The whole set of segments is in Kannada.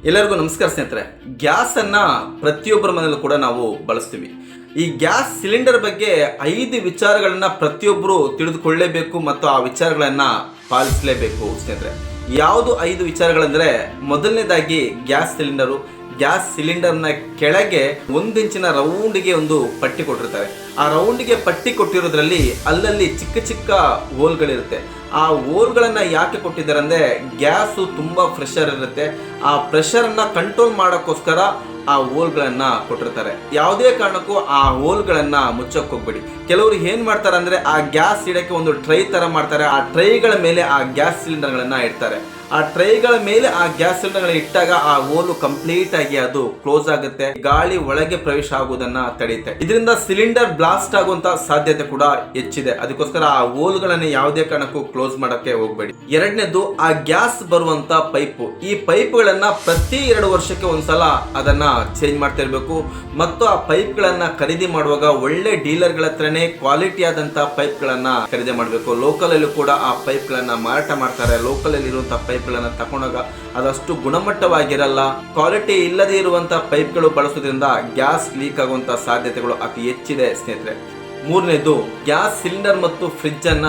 ಎಲ್ಲರಿಗೂ ನಮಸ್ಕಾರ ಸ್ನೇಹಿತರೆ. ಗ್ಯಾಸ್ ಅನ್ನ ಪ್ರತಿಯೊಬ್ಬರ ಮನೆಯಲ್ಲೂ ಕೂಡ ನಾವು ಬಳಸ್ತೀವಿ. ಈ ಗ್ಯಾಸ್ ಸಿಲಿಂಡರ್ ಬಗ್ಗೆ 5 ವಿಚಾರಗಳನ್ನ ಪ್ರತಿಯೊಬ್ಬರು ತಿಳಿದುಕೊಳ್ಳಲೇಬೇಕು ಮತ್ತು ಆ ವಿಚಾರಗಳನ್ನ ಪಾಲಿಸಲೇಬೇಕು ಸ್ನೇಹಿತರೆ. ಯಾವುದು 5 ವಿಚಾರಗಳಂದ್ರೆ, ಮೊದಲನೇದಾಗಿ ಗ್ಯಾಸ್ ಸಿಲಿಂಡರ್ನ ಕೆಳಗೆ 1 ಇಂಚಿನ ರೌಂಡ್ಗೆ ಒಂದು ಪಟ್ಟಿ ಕೊಟ್ಟಿರ್ತಾರೆ. ಆ ರೌಂಡ್ಗೆ ಪಟ್ಟಿ ಕೊಟ್ಟಿರೋದ್ರಲ್ಲಿ ಅಲ್ಲಲ್ಲಿ ಚಿಕ್ಕ ಚಿಕ್ಕ ಹೋಲ್ಗಳಿರುತ್ತೆ. ಆ ಹೋಲ್ಗಳನ್ನ ಯಾಕೆ ಕೊಟ್ಟಿದ್ದಾರೆ ಅಂದ್ರೆ, ಗ್ಯಾಸು ತುಂಬಾ ಪ್ರೆಷರ್ ಇರುತ್ತೆ. ಆ ಪ್ರೆಷರ್ನ ಕಂಟ್ರೋಲ್ ಮಾಡೋಕ್ಕೋಸ್ಕರ ಆ ಹೋಲ್ಗಳನ್ನ ಕೊಟ್ಟಿರ್ತಾರೆ. ಯಾವುದೇ ಕಾರಣಕ್ಕೂ ಆ ಹೋಲ್ಗಳನ್ನ ಮುಚ್ಚಕ್ ಹೋಗ್ಬೇಡಿ. ಕೆಲವರು ಏನ್ ಮಾಡ್ತಾರೆ ಅಂದ್ರೆ, ಆ ಗ್ಯಾಸ್ ಇಡಕ್ಕೆ ಒಂದು ಟ್ರೈ ತರ ಮಾಡ್ತಾರೆ. ಆ ಟ್ರೈಗಳ ಮೇಲೆ ಆ ಗ್ಯಾಸ್ ಸಿಲಿಂಡರ್ಗಳನ್ನ ಇಡ್ತಾರೆ. ಆ ಟ್ರೈಗಳ ಮೇಲೆ ಆ ಗ್ಯಾಸ್ ಸಿಲಿಂಡರ್ ಇಟ್ಟಾಗ ಆ ಹೋಲ್ ಕಂಪ್ಲೀಟ್ ಆಗಿ ಅದು ಕ್ಲೋಸ್ ಆಗುತ್ತೆ, ಗಾಳಿ ಒಳಗೆ ಪ್ರವೇಶ ಆಗುವುದನ್ನ ತಡೆಯುತ್ತೆ. ಇದರಿಂದ ಸಿಲಿಂಡರ್ ಬ್ಲಾಸ್ಟ್ ಆಗುವಂತ ಸಾಧ್ಯತೆ ಕೂಡ ಹೆಚ್ಚಿದೆ. ಅದಕ್ಕೋಸ್ಕರ ಆ ಹೋಲ್ಗಳನ್ನ ಯಾವುದೇ ಕಾರಣಕ್ಕೂ ಕ್ಲೋಸ್ ಮಾಡಕ್ಕೆ ಹೋಗ್ಬೇಡಿ. ಎರಡನೇದು, ಆ ಗ್ಯಾಸ್ ಬರುವಂತ ಪೈಪು. ಈ ಪೈಪ್ಗಳನ್ನ ಪ್ರತಿ 2 ವರ್ಷಕ್ಕೆ ಒಂದ್ಸಲ ಅದನ್ನ ಚೇಂಜ್ ಮಾಡ್ತಾ ಇರಬೇಕು. ಮತ್ತು ಆ ಪೈಪ್ಗಳನ್ನ ಖರೀದಿ ಮಾಡುವಾಗ ಒಳ್ಳೆ ಡೀಲರ್ಗಳ ಹತ್ರನೇ ಕ್ವಾಲಿಟಿ ಆದಂತ ಪೈಪ್ಗಳನ್ನ ಖರೀದಿ ಮಾಡಬೇಕು. ಲೋಕಲ್ ಅಲ್ಲೂ ಕೂಡ ಆ ಪೈಪ್ಗಳನ್ನ ಮಾರಾಟ ಮಾಡ್ತಾರೆ. ಲೋಕಲ್ ಅಲ್ಲಿ ಇರುವಂತಹ ಪೈಪ್ಗಳನ್ನ ತಕೊಂಡಾಗ ಅದಷ್ಟು ಗುಣಮಟ್ಟವಾಗಿರಲ್ಲ. ಕ್ವಾಲಿಟಿ ಇಲ್ಲದೆ ಇರುವಂತಹ ಪೈಪ್ಗಳು ಬಳಸೋದ್ರಿಂದ ಗ್ಯಾಸ್ ಲೀಕ್ ಆಗುವಂತಹ ಸಾಧ್ಯತೆಗಳು ಅತಿ ಹೆಚ್ಚಿದೆ ಸ್ನೇಹಿತರೆ. ಮೂರನೇದು, ಗ್ಯಾಸ್ ಸಿಲಿಂಡರ್ ಮತ್ತು ಫ್ರಿಡ್ಜ್ ಅನ್ನ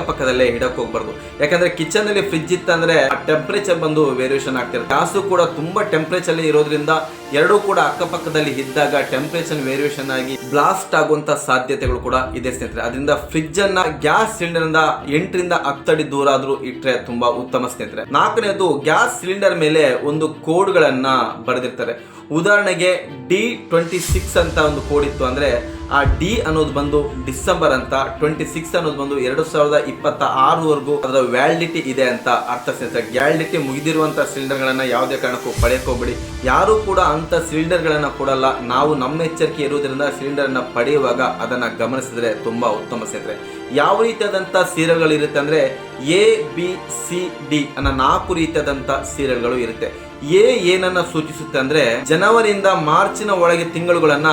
ಪಕ್ಕದಲ್ಲೇ ಇಡಕ್ ಹೋಗ್ಬಾರ್ದು. ಯಾಕಂದ್ರೆ ಕಿಚನ್ ಅಲ್ಲಿ ಫ್ರಿಡ್ಜ್ ಇತ್ತಂದ್ರೆ ಟೆಂಪರೇಚರ್ ಬಂದು ವೇರಿಯೇಷನ್ ಆಗ್ತಿರುತ್ತೆ. ಗ್ಯಾಸು ಕೂಡ ತುಂಬಾ ಟೆಂಪರೇಚರ್ ಇರೋದ್ರಿಂದ ಎರಡೂ ಕೂಡ ಅಕ್ಕಪಕ್ಕದಲ್ಲಿ ಇದ್ದಾಗ ಟೆಂಪರೇಚರ್ ವೇರಿಯೇಷನ್ ಆಗಿ ಬ್ಲಾಸ್ಟ್ ಆಗುವಂತ ಸಾಧ್ಯತೆಗಳು ಕೂಡ ಇದೆ ಸ್ನೇಹಿತರೆ. ಅದರಿಂದ ಫ್ರಿಡ್ಜ್ ಅನ್ನ ಗ್ಯಾಸ್ ಸಿಲಿಂಡರ್ ಇಂದ 8 ರಿಂದ 10 ಅಡಿ ದೂರ ಆದ್ರೂ ಇಟ್ರೆ ತುಂಬಾ ಉತ್ತಮ ಸ್ನೇಹಿತರೆ. ನಾಲ್ಕನೇದು, ಗ್ಯಾಸ್ ಸಿಲಿಂಡರ್ ಮೇಲೆ ಒಂದು ಕೋಡ್ಗಳನ್ನ ಬರೆದಿರ್ತಾರೆ. ಉದಾಹರಣೆಗೆ D26 ಅಂತ ಒಂದು ಕೋಡ್ ಇತ್ತು ಅಂದ್ರೆ, ಆ ಡಿ ಅನ್ನೋದು ಬಂದು ಡಿಸೆಂಬರ್ ಅಂತ, 26 ಅನ್ನೋದು ಬಂದು 2026 ವರೆಗೂ ಅದರ ವ್ಯಾಲಿಡಿಟಿ ಇದೆ ಅಂತ ಅರ್ಥ ಸ್ನೇಹಿತರೆ. ವ್ಯಾಲಿಡಿಟಿ ಮುಗಿದಿರುವಂತ ಸಿಲಿಂಡರ್ ಗಳನ್ನ ಯಾವುದೇ ಕಾರಣಕ್ಕೂ ಪಡೆಯೋಕೋಗ್ಬೇಡಿ. ಯಾರು ಕೂಡ ಅಂತ ಸಿಲಿಂಡರ್ ಗಳನ್ನ ಕೊಡಲ್ಲ. ನಾವು ನಮ್ಮ ಎಚ್ಚರಿಕೆ ಇರುವುದರಿಂದ ಸಿಲಿಂಡರ್ ನ ಪಡೆಯುವಾಗ ಅದನ್ನ ಗಮನಿಸಿದ್ರೆ ತುಂಬಾ ಉತ್ತಮ ಸ್ನೇಹಿತರೆ. ಯಾವ ರೀತಿಯಾದಂತ ಸೀರಿಯಲ್ಗಳು ಇರುತ್ತೆ ಅಂದ್ರೆ, ABCD ಅನ್ನೋ 4 ರೀತಿಯಾದಂತ ಸೀರಿಯಲ್ಗಳು ಇರುತ್ತೆ. ಏನನ್ನ ಸೂಚಿಸುತ್ತೆ ಅಂದ್ರೆ, ಜನವರಿಯಿಂದ ಮಾರ್ಚಿನ ಒಳಗೆ ತಿಂಗಳುಗಳನ್ನ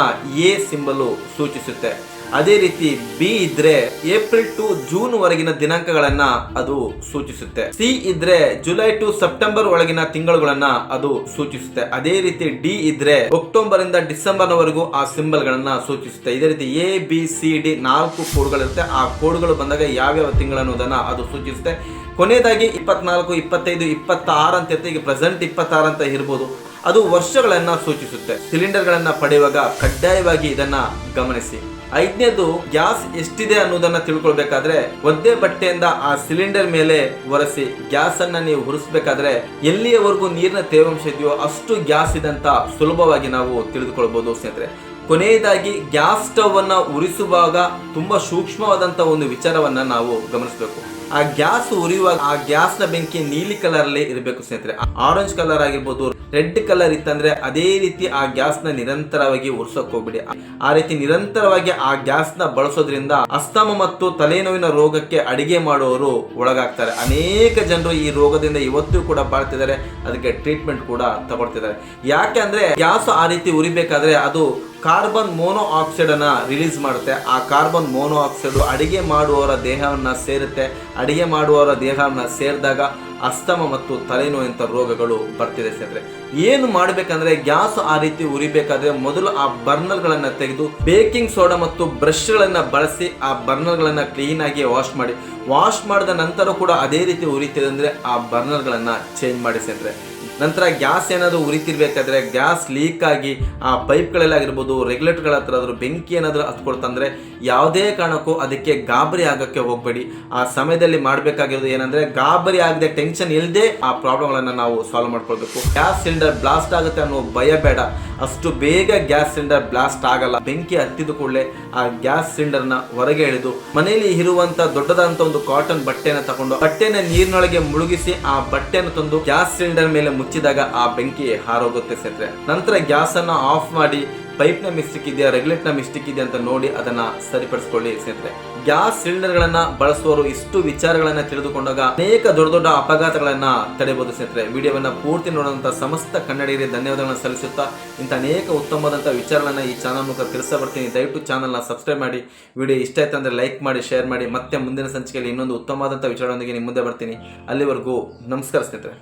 ಎ ಸಿಂಬಲ್ ಸೂಚಿಸುತ್ತೆ. ಅದೇ ರೀತಿ ಬಿ ಇದ್ರೆ ಏಪ್ರಿಲ್ ಟು ಜೂನ್ ವರೆಗಿನ ದಿನಾಂಕಗಳನ್ನ ಅದು ಸೂಚಿಸುತ್ತೆ. ಸಿ ಇದ್ರೆ ಜುಲೈ ಟು ಸೆಪ್ಟೆಂಬರ್ ಒಳಗಿನ ತಿಂಗಳುಗಳನ್ನ ಅದು ಸೂಚಿಸುತ್ತೆ. ಅದೇ ರೀತಿ ಡಿ ಇದ್ರೆ ಅಕ್ಟೋಬರ್ ಇಂದ ಡಿಸೆಂಬರ್ ವರೆಗೂ ಆ ಸಿಂಬಲ್ ಗಳನ್ನ ಸೂಚಿಸುತ್ತೆ. ಇದೇ ರೀತಿ ABCD 4 ಕೋಡ್ಗಳಿರುತ್ತೆ. ಆ ಕೋಡ್ಗಳು ಬಂದಾಗ ಯಾವ್ಯಾವ ತಿಂಗಳು ಅನ್ನೋದನ್ನ ಅದು ಸೂಚಿಸುತ್ತೆ. ಕೊನೆಯದಾಗಿ 24, 25, 26 ಅಂತ ಇರುತ್ತೆ. ಈಗ ಪ್ರೆಸೆಂಟ್ 26 ಅಂತ ಇರ್ಬೋದು. ಅದು ವರ್ಷಗಳನ್ನ ಸೂಚಿಸುತ್ತೆ. ಸಿಲಿಂಡರ್ ಗಳನ್ನ ಪಡೆಯುವಾಗ ಕಡ್ಡಾಯವಾಗಿ ಇದನ್ನ ಗಮನಿಸಿ. 5ನೇದು, ಗ್ಯಾಸ್ ಎಷ್ಟಿದೆ ಅನ್ನೋದನ್ನ ತಿಳ್ಕೊಳ್ಬೇಕಾದ್ರೆ ಒದ್ದೆ ಬಟ್ಟೆಯಿಂದ ಆ ಸಿಲಿಂಡರ್ ಮೇಲೆ ಒರೆಸಿ ಗ್ಯಾಸ್ ಅನ್ನ ನೀವು ಉರಿಸಬೇಕಾದ್ರೆ ಎಲ್ಲಿಯವರೆಗೂ ನೀರಿನ ತೇವಾಂಶ ಇದೆಯೋ ಅಷ್ಟು ಗ್ಯಾಸ್ ಇದೆ ಅಂತ ಸುಲಭವಾಗಿ ನಾವು ತಿಳಿದುಕೊಳ್ಬಹುದು ಸ್ನೇಹಿತರೆ. ಕೊನೆಯದಾಗಿ, ಗ್ಯಾಸ್ ಸ್ಟವ್ ಅನ್ನ ಉರಿಸುವಾಗ ತುಂಬಾ ಸೂಕ್ಷ್ಮವಾದಂತ ಒಂದು ವಿಚಾರವನ್ನ ನಾವು ಗಮನಿಸಬೇಕು. ಆ ಗ್ಯಾಸ್ ಉರಿಯುವಾಗ ಆ ಗ್ಯಾಸ್ ನ ಬೆಂಕಿ ನೀಲಿ ಕಲರ್ ಅಲ್ಲಿ ಇರಬೇಕು ಸ್ನೇಹಿತರೆ. ಆರೆಂಜ್ ಕಲರ್ ಆಗಿರ್ಬೋದು, ರೆಡ್ ಕಲರ್ ಇತ್ತಂದ್ರೆ ಅದೇ ರೀತಿ ಆ ಗ್ಯಾಸ್ ನ ನಿರಂತರವಾಗಿ ಉರ್ಸಕ್ ಹೋಗ್ಬಿಡಿ. ಆ ರೀತಿ ನಿರಂತರವಾಗಿ ಆ ಗ್ಯಾಸ್ ನ ಬಳಸೋದ್ರಿಂದ ಅಸ್ತಮ ಮತ್ತು ತಲೆನೋವಿನ ರೋಗಕ್ಕೆ ಅಡಿಗೆ ಮಾಡುವವರು ಒಳಗಾಗ್ತಾರೆ. ಅನೇಕ ಜನರು ಈ ರೋಗದಿಂದ ಇವತ್ತು ಕೂಡ ಬಾಳ್ತಿದ್ದಾರೆ. ಅದಕ್ಕೆ ಟ್ರೀಟ್ಮೆಂಟ್ ಕೂಡ ತಗೊಳ್ತಿದ್ದಾರೆ. ಯಾಕೆ ಅಂದ್ರೆ, ಗ್ಯಾಸ್ ಆ ರೀತಿ ಉರಿಬೇಕಾದ್ರೆ ಅದು ಕಾರ್ಬನ್ ಮೊನೋಆಕ್ಸೈಡ್ ಅನ್ನ ರಿಲೀಸ್ ಮಾಡುತ್ತೆ. ಆ ಕಾರ್ಬನ್ ಮೊನೋಆಕ್ಸೈಡ್ ಅಡಿಗೆ ಮಾಡುವವರ ದೇಹವನ್ನ ಸೇರುತ್ತೆ. ಅಡಿಗೆ ಮಾಡುವವರ ದೇಹವನ್ನ ಸೇರಿದಾಗ ಅಸ್ತಮ ಮತ್ತು ತಲೆನೋವಂತ ರೋಗಗಳು ಬರ್ತಿದೆ ಸ್ನೇಹಿತರೆ. ಏನು ಮಾಡ್ಬೇಕಂದ್ರೆ, ಗ್ಯಾಸ್ ಆ ರೀತಿ ಉರಿಬೇಕಾದ್ರೆ ಮೊದಲು ಆ ಬರ್ನರ್ ಗಳನ್ನ ತೆಗೆದು ಬೇಕಿಂಗ್ ಸೋಡಾ ಮತ್ತು ಬ್ರಷ್ ಗಳನ್ನ ಬಳಸಿ ಆ ಬರ್ನರ್ ಗಳನ್ನ ಕ್ಲೀನ್ ಆಗಿ ವಾಶ್ ಮಾಡಿದ ನಂತರ ಕೂಡ ಅದೇ ರೀತಿ ಉರಿತಿದೆ ಅಂದ್ರೆ ಆ ಬರ್ನರ್ ಗಳನ್ನ ಚೇಂಜ್ ಮಾಡಿ ಸ್ನೇಹಿತರೆ. ನಂತರ ಗ್ಯಾಸ್ ಏನಾದರೂ ಉರಿತಿರ್ಬೇಕಾದ್ರೆ ಗ್ಯಾಸ್ ಲೀಕ್ ಆಗಿ ಆ ಪೈಪ್ಗಳಲ್ಲಾಗಿರ್ಬೋದು, ರೆಗ್ಯುಲೇಟರ್ಗಳ ಹತ್ರ ಆದ್ರೂ ಬೆಂಕಿ ಏನಾದರೂ ಹತ್ಕೊಳ್ತಂದ್ರೆ ಯಾವುದೇ ಕಾರಣಕ್ಕೂ ಅದಕ್ಕೆ ಗಾಬರಿ ಆಗಕ್ಕೆ ಹೋಗ್ಬೇಡಿ. ಆ ಸಮಯದಲ್ಲಿ ಮಾಡಬೇಕಾಗಿರೋದು ಏನಂದ್ರೆ, ಗಾಬರಿ ಆಗದೆ ಟೆನ್ಷನ್ ಇಲ್ಲದೆ ಆ ಪ್ರಾಬ್ಲಮ್ಗಳನ್ನ ನಾವು ಸಾಲ್ವ್ ಮಾಡ್ಕೊಳ್ಬೇಕು. ಗ್ಯಾಸ್ ಸಿಲಿಂಡರ್ ಬ್ಲಾಸ್ಟ್ ಆಗುತ್ತೆ ಅನ್ನೋ ಭಯ ಬೇಡ. ಅಷ್ಟು ಬೇಗ ಗ್ಯಾಸ್ ಸಿಲಿಂಡರ್ ಬ್ಲಾಸ್ಟ್ ಆಗಲ್ಲ. ಬೆಂಕಿ ಹತ್ತಿದ ಕೂಡಲೇ ಆ ಗ್ಯಾಸ್ ಸಿಲಿಂಡರ್ ನ ಹೊರಗೆ ಎಳೆದು ಮನೆಯಲ್ಲಿ ಇರುವಂತ ದೊಡ್ಡದಾದಂತ ಒಂದು ಕಾಟನ್ ಬಟ್ಟೆನ ತಗೊಂಡು ಬಟ್ಟೆನ ನೀರಿನೊಳಗೆ ಮುಳುಗಿಸಿ ಆ ಬಟ್ಟೆನ ತಂದು ಗ್ಯಾಸ್ ಸಿಲಿಂಡರ್ ಮೇಲೆ ಮುಚ್ಚಿದಾಗ ಆ ಬೆಂಕಿ ಹಾರೋಗುತ್ತೆ ಸ್ನೇಹಿತರೆ. ನಂತರ ಗ್ಯಾಸ್ ಅನ್ನ ಆಫ್ ಮಾಡಿ ಪೈಪ್ ನ ಮಿಸ್ಟೇಕ್ ಇದೆಯಾ, ರೆಗ್ಯುಲೇಟರ್ ನ ಮಿಸ್ಟೇಕ್ ಇದೆಯಾ ಅಂತ ನೋಡಿ ಅದನ್ನ ಸರಿಪಡಿಸಿಕೊಳ್ಳಿ ಸ್ನೇಹಿತರೆ. ಗ್ಯಾಸ್ ಸಿಲಿಂಡರ್ ಗಳನ್ನ ಬಳಸುವವರು ಇಷ್ಟು ವಿಚಾರಗಳನ್ನ ತಿಳಿದುಕೊಂಡಾಗ ಅನೇಕ ದೊಡ್ಡ ಅಪಘಾತಗಳನ್ನ ತಡೆಯಬಹುದು ಸ್ನೇಹಿತರೆ. ವಿಡಿಯೋವನ್ನ ಪೂರ್ತಿ ನೋಡುವಂತ ಸಮಸ್ತ ಕನ್ನಡಿಗರಿಗೆ ಧನ್ಯವಾದಗಳನ್ನ ಸಲ್ಲಿಸುತ್ತಾ, ಇಂಥ ಅನೇಕ ಉತ್ತಮವಾದಂತಹ ವಿಚಾರಗಳನ್ನ ಈ ಚಾನಲ್ ಮೂಲಕ ತಿಳಿಸ ಬರ್ತೀನಿ. ದಯವಿಟ್ಟು ಚಾನಲ್ನ ಸಬ್ಸ್ಕ್ರೈಬ್ ಮಾಡಿ. ವಿಡಿಯೋ ಇಷ್ಟ ಆಯ್ತು ಅಂದ್ರೆ ಲೈಕ್ ಮಾಡಿ, ಶೇರ್ ಮಾಡಿ. ಮತ್ತೆ ಮುಂದಿನ ಸಂಚಿಕೆಯಲ್ಲಿ ಇನ್ನೊಂದು ಉತ್ತಮವಾದಂತಹ ವಿಚಾರದೊಂದಿಗೆ ನಿಮ್ಮ ಮುಂದೆ ಬರ್ತೀನಿ. ಅಲ್ಲಿವರೆಗೂ ನಮಸ್ಕಾರ ಸ್ನೇಹಿತರೆ.